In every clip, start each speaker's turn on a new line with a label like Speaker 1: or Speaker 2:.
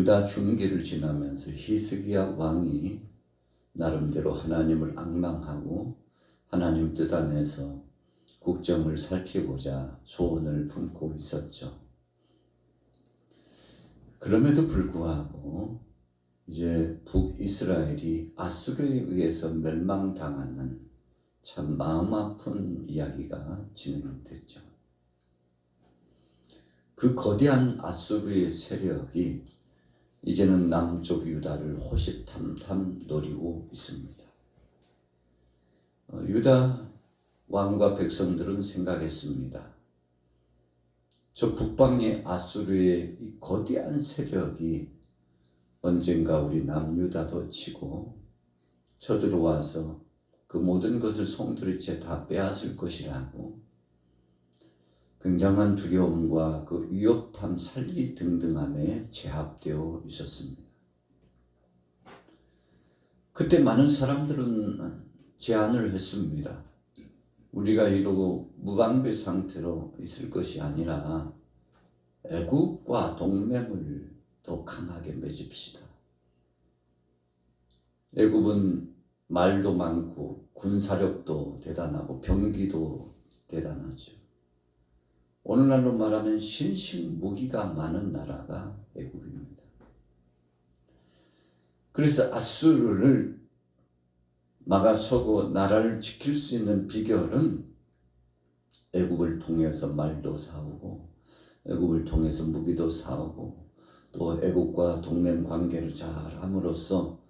Speaker 1: 유다 중기를 지나면서 히스기야 왕이 나름대로 하나님을 앙망하고 하나님 뜻 안에서 국정을 살피고자 소원을 품고 있었죠. 그럼에도 불구하고 이제 북이스라엘이 아수르에 의해서 멸망당하는 참 마음 아픈 이야기가 진행됐죠. 그 거대한 아수르의 세력이 이제는 남쪽 유다를 호시탐탐 노리고 있습니다. 유다 왕과 백성들은 생각했습니다. 저 북방의 아수르의 이 거대한 세력이 언젠가 우리 남유다도 치고 쳐들어와서 그 모든 것을 송두리째 다 빼앗을 것이라고 굉장한 두려움과 그 위협함, 살기 등등함에 제압되어 있었습니다. 그때 많은 사람들은 제안을 했습니다. 우리가 이러고 무방비 상태로 있을 것이 아니라 애국과 동맹을 더 강하게 맺읍시다. 애국은 말도 많고 군사력도 대단하고 병기도 대단하죠. 오늘날로 말하면 신식 무기가 많은 나라가 애국입니다. 그래서 아수르를 막아서고 나라를 지킬 수 있는 비결은 애국을 통해서 말도 사오고 애국을 통해서 무기도 사오고 또 애국과 동맹 관계를 잘 함으로써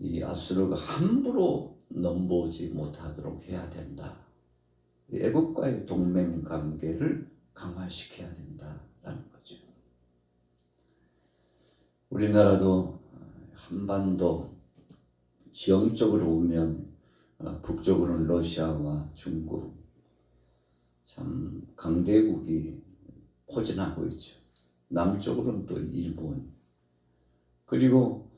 Speaker 1: 이 아수르가 함부로 넘보지 못하도록 해야 된다. 애국과의 동맹 관계를 강화시켜야 된다라는 거죠. 우리나라도 한반도 지형적으로 보면 북쪽으로는 러시아와 중국, 참 강대국이 포진하고 있죠. 남쪽으로는 또 일본, 그리고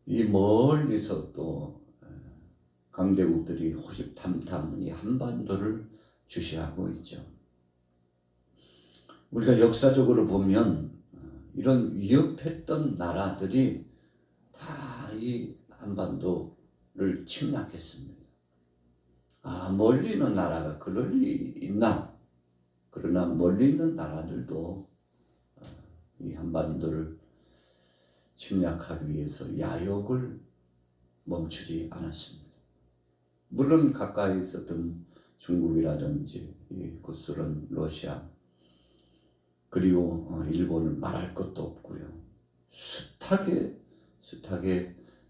Speaker 1: 이 멀리서 또 강대국들이 호시탐탐 이 한반도를 주시하고 있죠. 우리가 역사적으로 보면 이런 위협했던 나라들이 다 이 한반도를 침략했습니다. 멀리 있는 나라가 그럴 리 있나? 그러나 멀리 있는 나라들도 이 한반도를 침략하기 위해서 야욕을 멈추지 않았습니다. 물론 가까이 있었던 중국이라든지 구소련, 러시아, 그리고 일본을 말할 것도 없고요. 숱하게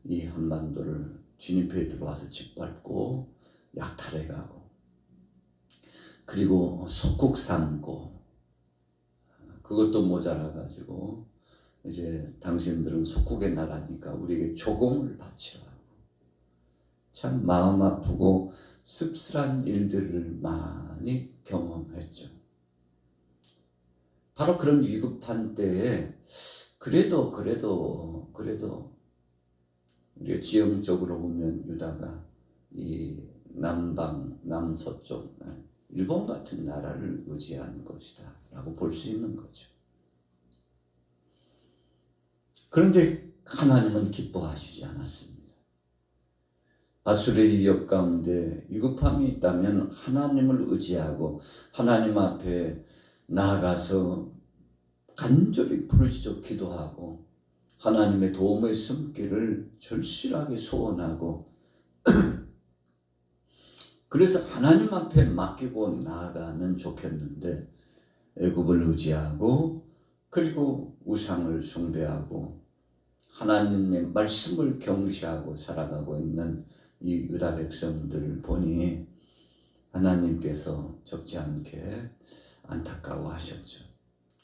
Speaker 1: 이 한반도를 진입해 들어와서 짓밟고 약탈해가고 그리고 속국 삼고 그것도 모자라가지고 이제 당신들은 속국의 나라니까 우리에게 조공을 바치라고 참 마음 아프고 씁쓸한 일들을 많이 경험했죠. 바로 그런 위급한 때에 그래도 우리가 지형적으로 보면 유다가 이 남방, 남서쪽 일본 같은 나라를 의지한 것이다 라고 볼 수 있는 거죠. 그런데 하나님은 기뻐하시지 않았습니다. 아수르의 위협 가운데 위급함이 있다면 하나님을 의지하고 하나님 앞에 나아가서 간절히 부르짖어 기도하고 하나님의 도움의 숨기를 절실하게 소원하고 그래서 하나님 앞에 맡기고 나아가면 좋겠는데 애굽을 의지하고 그리고 우상을 숭배하고 하나님의 말씀을 경시하고 살아가고 있는 이 유다 백성들을 보니 하나님께서 적지 않게 안타까워하셨죠.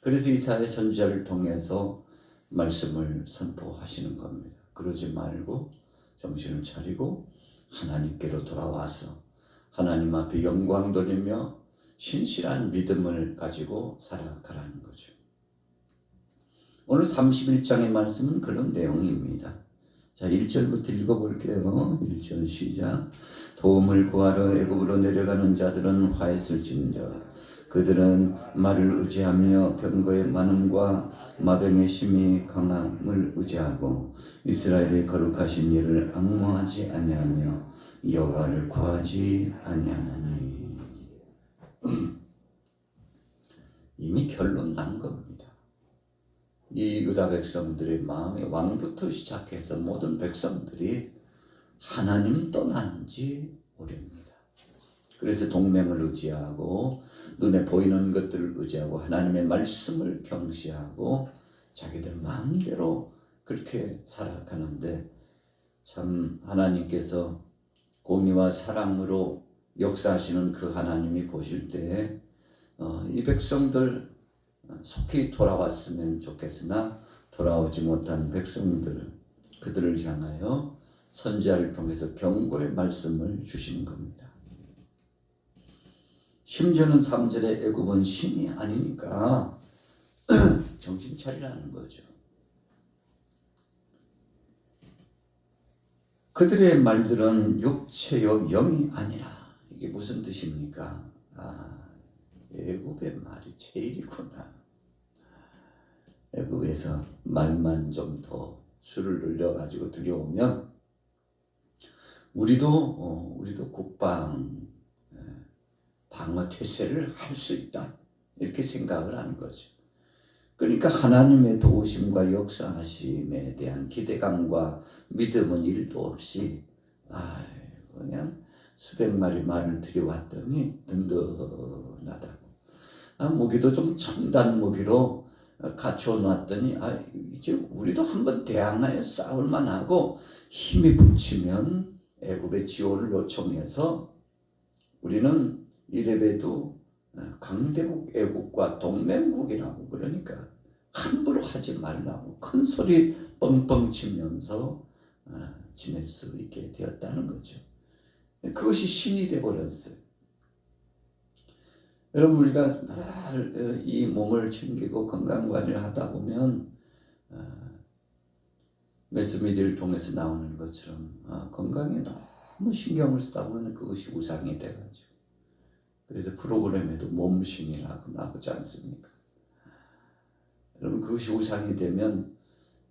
Speaker 1: 그래서 이사야 선지자를 통해서 말씀을 선포하시는 겁니다. 그러지 말고 정신을 차리고 하나님께로 돌아와서 하나님 앞에 영광 돌리며 신실한 믿음을 가지고 살아가라는 거죠. 오늘 31장의 말씀은 그런 내용입니다. 자, 1절부터 읽어볼게요. 1절 시작. 도움을 구하러 애굽으로 내려가는 자들은 화했을진저 그들은 말을 의지하며 병거의 많음과 마병의 심히 강함을 의지하고 이스라엘의 거룩하신 이를 앙모하지 아니하며 여호와를 구하지 아니하나니. 이미 결론 난 겁니다. 이 유다 백성들의 마음에 왕부터 시작해서 모든 백성들이 하나님 떠난 지 오래입니다. 그래서 동맹을 의지하고 눈에 보이는 것들을 의지하고 하나님의 말씀을 경시하고 자기들 마음대로 그렇게 살아가는데, 참 하나님께서 공의와 사랑으로 역사하시는 그 하나님이 보실 때 이 백성들 속히 돌아왔으면 좋겠으나 돌아오지 못한 백성들, 그들을 향하여 선지자를 통해서 경고의 말씀을 주시는 겁니다. 심지어는 3절에 애굽은 신이 아니니까 정신 차리라는 거죠. 그들의 말들은 육체요 영이 아니라. 이게 무슨 뜻입니까? 애굽의 말이 제일이구나. 애굽에서 말만 좀 더 수를 늘려가지고 들여오면 우리도 국방 방어 태세를 할 수 있다, 이렇게 생각을 하는 거죠. 그러니까 하나님의 도우심과 역사하심에 대한 기대감과 믿음은 1도 없이 그냥 수백 마리 말을 들여왔더니 든든하다고. 무기도 좀 첨단 무기로 갖추어 놨더니 이제 우리도 한번 대항하여 싸울만 하고 힘이 붙이면 애굽의 지원을 요청해서 우리는 이래봬도 강대국 애국과 동맹국이라고, 그러니까 함부로 하지 말라고 큰 소리 뻥뻥 치면서 지낼 수 있게 되었다는 거죠. 그것이 신이 되어버렸어요. 여러분, 우리가 늘 이 몸을 챙기고 건강관리를 하다 보면 매스미디어를 통해서 나오는 것처럼 건강에 너무 신경을 쓰다 보면 그것이 우상이 돼가지고, 그래서 프로그램에도 몸신이라고 나오지 않습니까? 여러분, 그것이 우상이 되면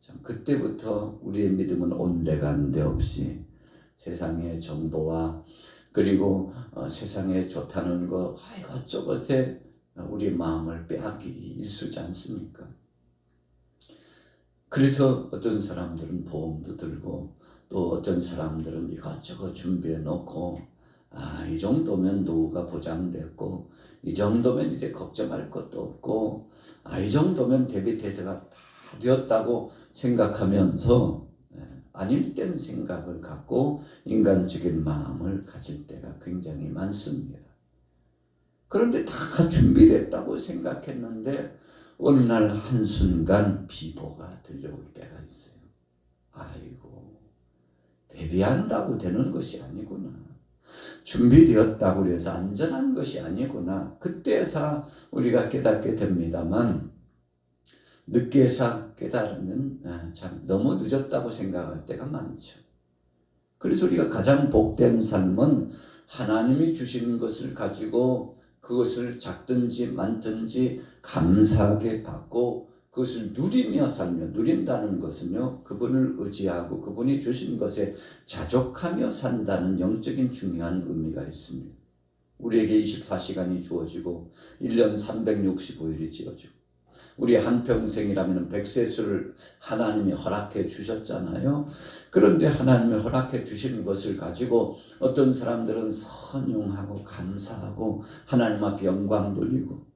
Speaker 1: 참 그때부터 우리의 믿음은 온데간데 없이 세상의 정보와 그리고 세상에 좋다는 거 이것저것에 우리의 마음을 빼앗기 일쑤지 않습니까? 그래서 어떤 사람들은 보험도 들고 또 어떤 사람들은 이것저것 준비해 놓고 이 정도면 노후가 보장됐고 이 정도면 이제 걱정할 것도 없고 이 정도면 대비태세가 다 되었다고 생각하면서 아닐 땐 생각을 갖고 인간적인 마음을 가질 때가 굉장히 많습니다. 그런데 다 준비됐다고 생각했는데 어느 날 한순간 비보가 들려올 때가 있어요. 아이고, 대비한다고 되는 것이 아니구나. 준비되었다고 해서 안전한 것이 아니구나. 그때서 우리가 깨닫게 됩니다만, 늦게서 깨달으면 참 너무 늦었다고 생각할 때가 많죠. 그래서 우리가 가장 복된 삶은 하나님이 주신 것을 가지고 그것을 작든지 많든지 감사하게 받고 그것을 누리며 살며, 누린다는 것은요, 그분을 의지하고 그분이 주신 것에 자족하며 산다는 영적인 중요한 의미가 있습니다. 우리에게 24시간이 주어지고 1년 365일이 지어지고 우리 한평생이라면 100세수를 하나님이 허락해 주셨잖아요. 그런데 하나님이 허락해 주신 것을 가지고 어떤 사람들은 선용하고 감사하고 하나님 앞에 영광 돌리고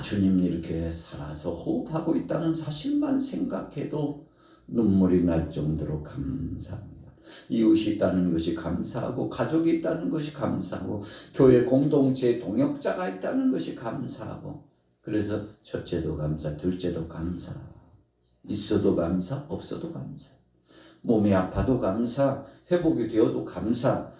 Speaker 1: 주님 이렇게 살아서 호흡하고 있다는 사실만 생각해도 눈물이 날 정도로 감사합니다. 이웃이 있다는 것이 감사하고 가족이 있다는 것이 감사하고 교회 공동체에 동역자가 있다는 것이 감사하고, 그래서 첫째도 감사, 둘째도 감사, 있어도 감사, 없어도 감사, 몸이 아파도 감사, 회복이 되어도 감사.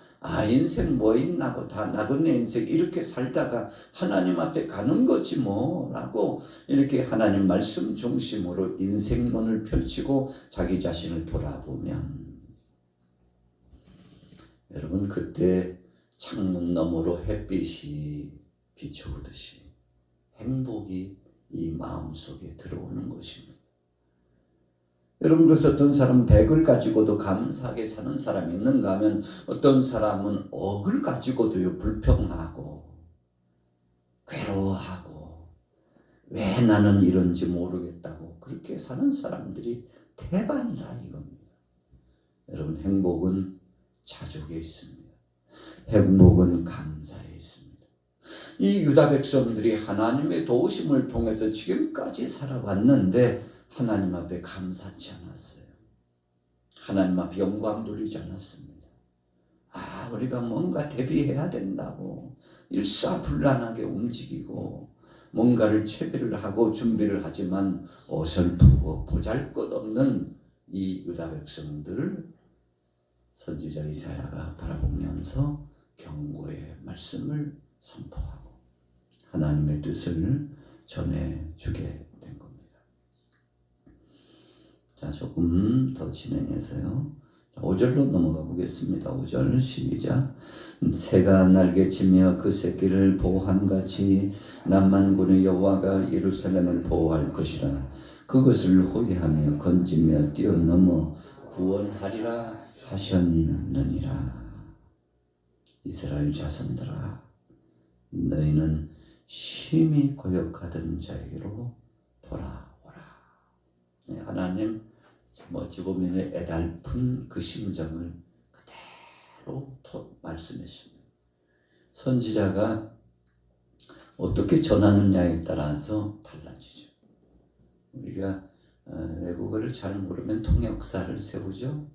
Speaker 1: 인생 뭐 있나고 다 나그네 인생 이렇게 살다가 하나님 앞에 가는 거지 뭐라고 이렇게 하나님 말씀 중심으로 인생론을 펼치고 자기 자신을 돌아보면 여러분, 그때 창문 너머로 햇빛이 비춰오듯이 행복이 이 마음속에 들어오는 것입니다. 여러분, 그래서 어떤 사람은 100을 가지고도 감사하게 사는 사람이 있는가 하면 어떤 사람은 억을 가지고도 불평하고 괴로워하고 왜 나는 이런지 모르겠다고 그렇게 사는 사람들이 태반이라 이겁니다. 여러분, 행복은 자족에 있습니다. 행복은 감사에 있습니다. 이 유다 백성들이 하나님의 도우심을 통해서 지금까지 살아왔는데 하나님 앞에 감사치 않았어요. 하나님 앞에 영광 돌리지 않았습니다. 우리가 뭔가 대비해야 된다고 일사불란하게 움직이고 뭔가를 채비를 하고 준비를 하지만 어설프고 보잘것없는 이 유다 백성들을 선지자 이사야가 바라보면서 경고의 말씀을 선포하고 하나님의 뜻을 전해주게 된 겁니다. 자, 조금 더 진행해서요. 5절로 넘어가 보겠습니다. 5절 시작. 새가 날개치며 그 새끼를 보호함같이 남만군의 여호와가 예루살렘을 보호할 것이라. 그것을 호위하며 건지며 뛰어넘어 구원하리라 하셨느니라. 이스라엘 자손들아, 너희는 심히 고역하던 자에게로 돌아오라. 하나님 어찌 보면 애달픈 그 심정을 그대로 말씀했습니다. 선지자가 어떻게 전하느냐에 따라서 달라지죠. 우리가 외국어를 잘 모르면 통역사를 세우죠.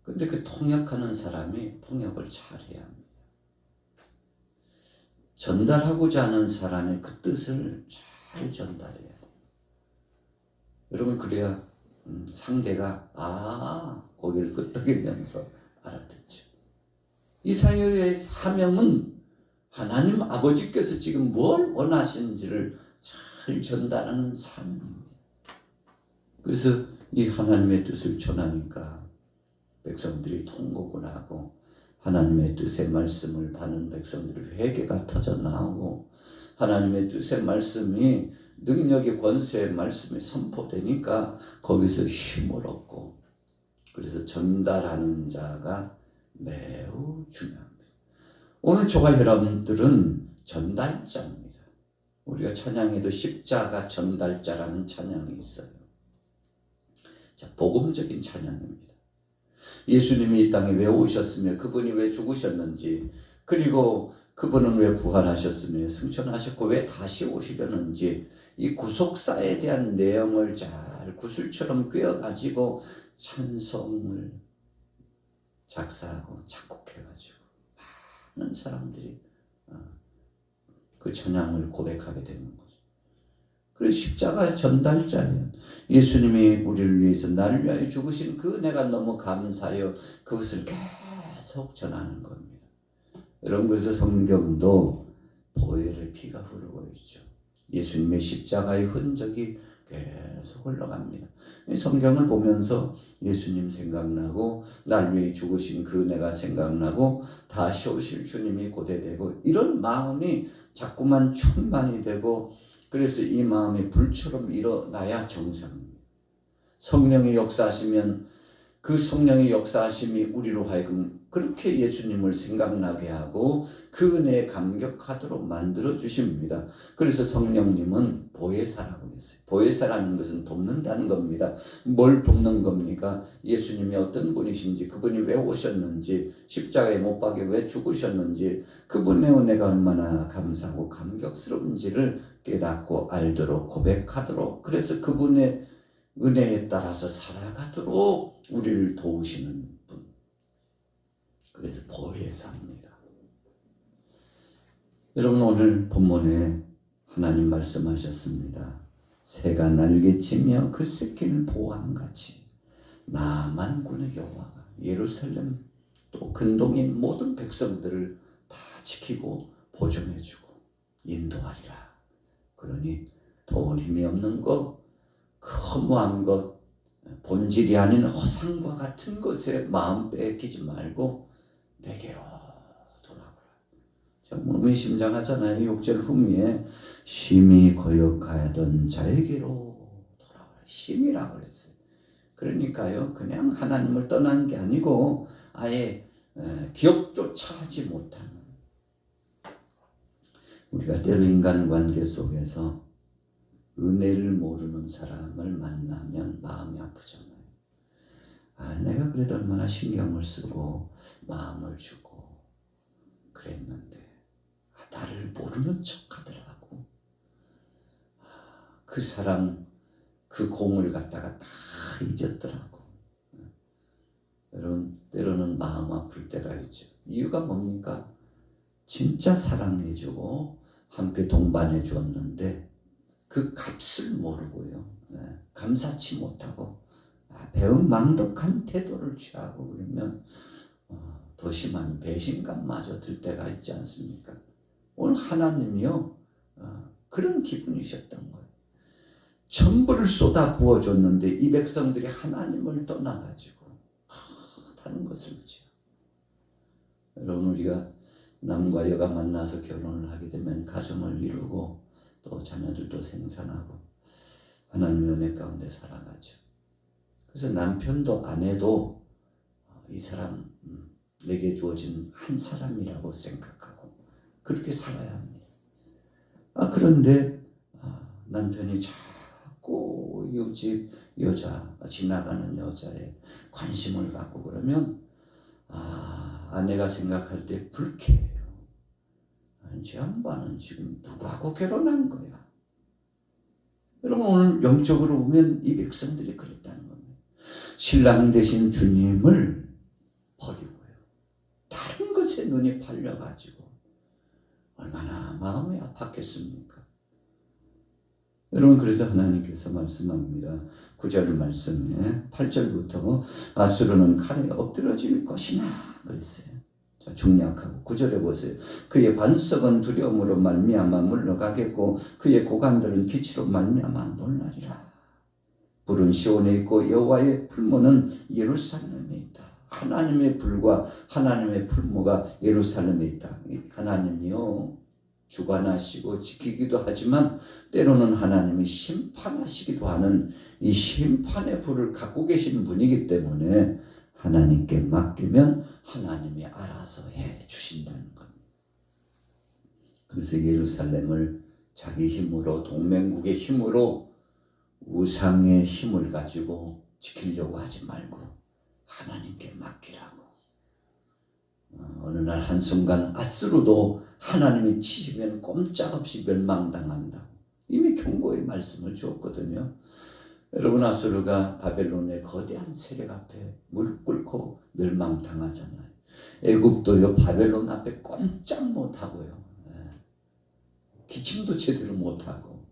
Speaker 1: 근데 그 통역하는 사람이 통역을 잘해야 합니다. 전달하고자 하는 사람의 그 뜻을 잘 전달해야 돼요. 여러분, 그래야 상대가 고개를 끄덕이면서 알아듣죠. 이사야의 사명은 하나님 아버지께서 지금 뭘 원하시는지를 잘 전달하는 사명입니다. 그래서 이 하나님의 뜻을 전하니까 백성들이 통곡을 하고 하나님의 뜻의 말씀을 받는 백성들의 회개가 터져 나오고 하나님의 뜻의 말씀이 능력의 권세의 말씀이 선포되니까 거기서 힘을 얻고, 그래서 전달하는 자가 매우 중요합니다. 오늘 저와 여러분들은 전달자입니다. 우리가 찬양에도 십자가 전달자라는 찬양이 있어요. 자, 복음적인 찬양입니다. 예수님이 이 땅에 왜 오셨으며 그분이 왜 죽으셨는지, 그리고 그분은 왜 부활하셨으며 승천하셨고 왜 다시 오시려는지, 이 구속사에 대한 내용을 잘 구슬처럼 꿰어가지고 찬송을 작사하고 작곡해가지고 많은 사람들이 그 찬양을 고백하게 되는 거죠. 그래서 십자가의 전달자예요. 예수님이 우리를 위해서 나를 위하여 죽으신 그 은혜가 너무 감사하여 그것을 계속 전하는 겁니다. 여러분, 그래서 성경도 보혈의 피가 흐르고 있죠. 예수님의 십자가의 흔적이 계속 흘러갑니다. 성경을 보면서 예수님 생각나고 날 위해 죽으신 그 은혜가 생각나고 다시 오실 주님이 고대되고, 이런 마음이 자꾸만 충만이 되고, 그래서 이 마음이 불처럼 일어나야 정상입니다. 성령이 역사하시면 그 성령의 역사하심이 우리로 하여금 그렇게 예수님을 생각나게 하고 그 은혜에 감격하도록 만들어 주십니다. 그래서 성령님은 보혜사라고 했어요. 보혜사라는 것은 돕는다는 겁니다. 뭘 돕는 겁니까? 예수님이 어떤 분이신지, 그분이 왜 오셨는지, 십자가에 못 박혀 왜 죽으셨는지, 그분의 은혜가 얼마나 감사하고 감격스러운지를 깨닫고 알도록 고백하도록, 그래서 그분의 은혜에 따라서 살아가도록 우리를 도우시는 분. 그래서 보혜사입니다. 여러분, 오늘 본문에 하나님 말씀하셨습니다. 새가 날개치며 그 새끼를 보호함같이 남한군의 여호와가 예루살렘 또 근동인 모든 백성들을 다 지키고 보존해주고 인도하리라. 그러니 돈 힘이 없는 것, 허무한 것, 본질이 아닌 허상과 같은 것에 마음 뺏기지 말고 내게로 돌아오라. 정말 의미심장하잖아요. 6절 후미에 심히 거역하던 자에게로 돌아오라. 심이라고 그랬어요. 그러니까요, 그냥 하나님을 떠난 게 아니고 아예 기억조차 하지 못하는, 우리가 때로 인간관계 속에서 은혜를 모르는 사람을 만나면 마음이 아프잖아요. 내가 그래도 얼마나 신경을 쓰고 마음을 주고 그랬는데 나를 모르는 척 하더라고. 그 사람 그 공을 갖다가 다 잊었더라고. 여러분, 때로는 마음 아플 때가 있죠. 이유가 뭡니까? 진짜 사랑해주고 함께 동반해 주었는데 그 값을 모르고요, 감사치 못하고 배은망덕한 태도를 취하고 그러면 더 심한 배신감마저 들 때가 있지 않습니까? 오늘 하나님이요, 그런 기분이셨던 거예요. 전부를 쏟아 부어줬는데 이 백성들이 하나님을 떠나가지고 다른 것을 지어. 여러분, 우리가 남과 여가 만나서 결혼을 하게 되면 가정을 이루고 또 자녀들도 생산하고 하나님의 은혜 가운데 살아가죠. 그래서 남편도 아내도 이 사람 내게 주어진 한 사람이라고 생각하고 그렇게 살아야 합니다. 그런데 남편이 자꾸 이웃집 여자, 지나가는 여자에 관심을 갖고 그러면 아내가 생각할 때 불쾌해요. 저 양반은 지금 누구하고 결혼한 거야? 여러분, 오늘 영적으로 보면 이 백성들이 그랬다는 겁니다. 신랑 되신 주님을 버리고요, 다른 것에 눈이 팔려가지고 얼마나 마음이 아팠겠습니까? 여러분, 그래서 하나님께서 말씀합니다. 9절 말씀에 8절부터 아수르는 칼에 엎드러질 것이나 그랬어요. 자, 중략하고 9절에 보세요. 그의 반석은 두려움으로 말미암아 물러가겠고 그의 고관들은 기치로 말미암아 놀라리라. 불은 시온에 있고 여호와의 풀무는 예루살렘에 있다. 하나님의 불과 하나님의 풀무가 예루살렘에 있다. 하나님이요, 주관하시고 지키기도 하지만 때로는 하나님이 심판하시기도 하는 이 심판의 불을 갖고 계신 분이기 때문에 하나님께 맡기면 하나님이 알아서 해 주신다는 겁니다. 그래서 예루살렘을 자기 힘으로, 동맹국의 힘으로, 우상의 힘을 가지고 지키려고 하지 말고 하나님께 맡기라고. 어느 날 한순간 아수르도 하나님이 치시면 꼼짝없이 멸망당한다고 이미 경고의 말씀을 주었거든요. 여러분, 아수르가 바벨론의 거대한 세력 앞에 무릎 꿇고 멸망당하잖아요. 애굽도요, 바벨론 앞에 꼼짝 못하고요, 기침도 제대로 못하고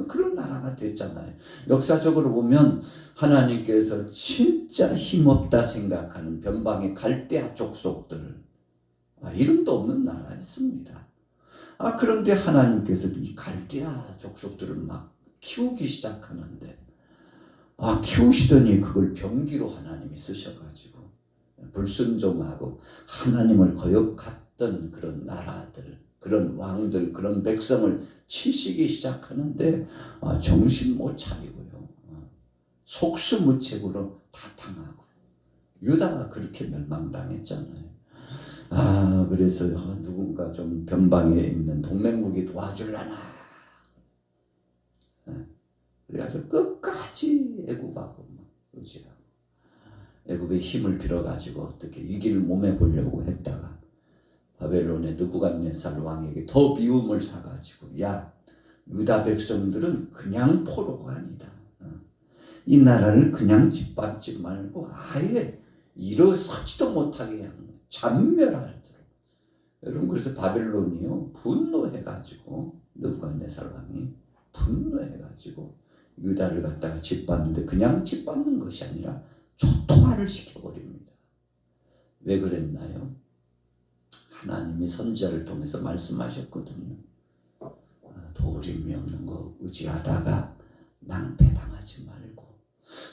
Speaker 1: 그런 나라가 됐잖아요. 역사적으로 보면 하나님께서 진짜 힘없다 생각하는 변방의 갈대아 족속들, 이름도 없는 나라였습니다. 그런데 하나님께서 이 갈대아 족속들을 막 키우기 시작하는데 키우시더니 그걸 병기로 하나님이 쓰셔가지고 불순종하고 하나님을 거역했던 그런 나라들, 그런 왕들, 그런 백성을 치시기 시작하는데 정신 못 차리고요, 속수무책으로 다 당하고 유다가 그렇게 멸망당했잖아요. 그래서 누군가 좀 변방에 있는 동맹국이 도와줄라나. 그래가지고 끝까지 애굽하고 의지하고 애굽의 힘을 빌어가지고 어떻게 위기를 몸에 보려고 했다가 바벨론의 느부갓네살 왕에게 더 미움을 사가지고, 야, 유다 백성들은 그냥 포로가 아니다. 이 나라를 그냥 짓밟지 말고 아예 일어서지도 못하게 하는 거예요. 잔멸하도록. 여러분, 그래서 바벨론이요, 분노해가지고, 느부갓네살 왕이 분노해가지고 유다를 갖다가 짓밟는데 그냥 짓밟는 것이 아니라 초토화를 시켜버립니다. 왜 그랬나요? 하나님이 선지자를 통해서 말씀하셨거든요. 도림이 없는 거 의지하다가 낭패당하지 말고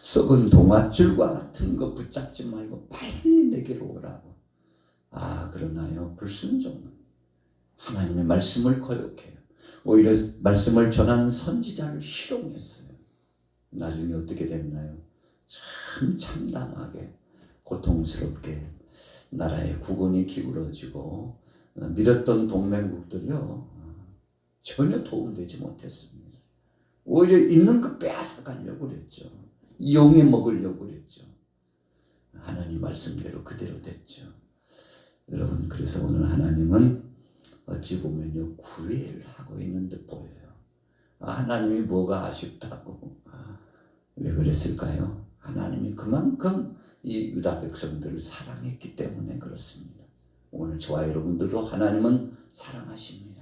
Speaker 1: 썩은 동아줄과 같은 거 붙잡지 말고 빨리 내게로 오라고. 그러나요, 불순종은 하나님의 말씀을 거역해요. 오히려 말씀을 전하는 선지자를 희롱했어요. 나중에 어떻게 됐나요? 참 참담하게 고통스럽게 나라의 국원이 기울어지고 믿었던 동맹국들이요 전혀 도움되지 못했습니다. 오히려 있는 거 빼앗아가려고 그랬죠. 이용해 먹으려고 그랬죠. 하나님 말씀대로 그대로 됐죠. 여러분, 그래서 오늘 하나님은 어찌 보면요 구애를 하고 있는 듯 보여요. 하나님이 뭐가 아쉽다고. 왜 그랬을까요? 하나님이 그만큼 이 유다 백성들을 사랑했기 때문에 그렇습니다. 오늘 저와 여러분들도 하나님은 사랑하십니다.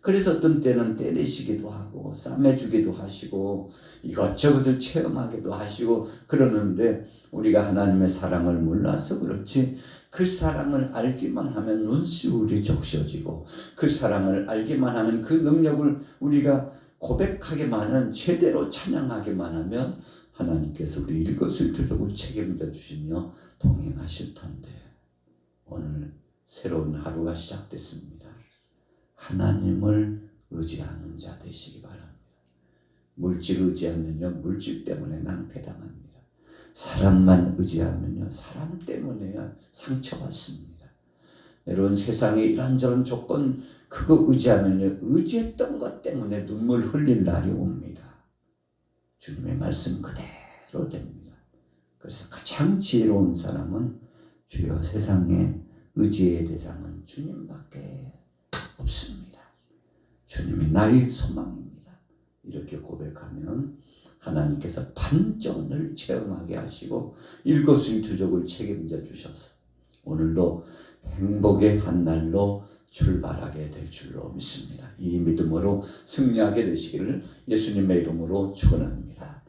Speaker 1: 그래서 어떤 때는 때리시기도 하고 싸매주기도 하시고 이것저것을 체험하기도 하시고 그러는데, 우리가 하나님의 사랑을 몰라서 그렇지 그 사랑을 알기만 하면 눈시울이 적셔지고, 그 사랑을 알기만 하면 그 능력을 우리가 고백하기만 하면, 제대로 찬양하기만 하면 하나님께서 우리 일거수일투족을 책임져 주시며 동행하실 텐데, 오늘 새로운 하루가 시작됐습니다. 하나님을 의지하는 자 되시기 바랍니다. 물질 의지하면요 물질 때문에 낭패당합니다. 사람만 의지하면요 사람 때문에 상처받습니다. 여러분, 세상에 이런저런 조건 그거 의지하면요 의지했던 것 때문에 눈물 흘릴 날이 옵니다. 주님의 말씀 그대로 됩니다. 그래서 가장 지혜로운 사람은 주여 세상에 의지의 대상은 주님밖에 없습니다. 주님이 나의 소망입니다. 이렇게 고백하면 하나님께서 반전을 체험하게 하시고 일거수일투족을 책임져 주셔서 오늘도 행복의 한 날로 출발하게 될 줄로 믿습니다. 이 믿음으로 승리하게 되시기를 예수님의 이름으로 축원합니다.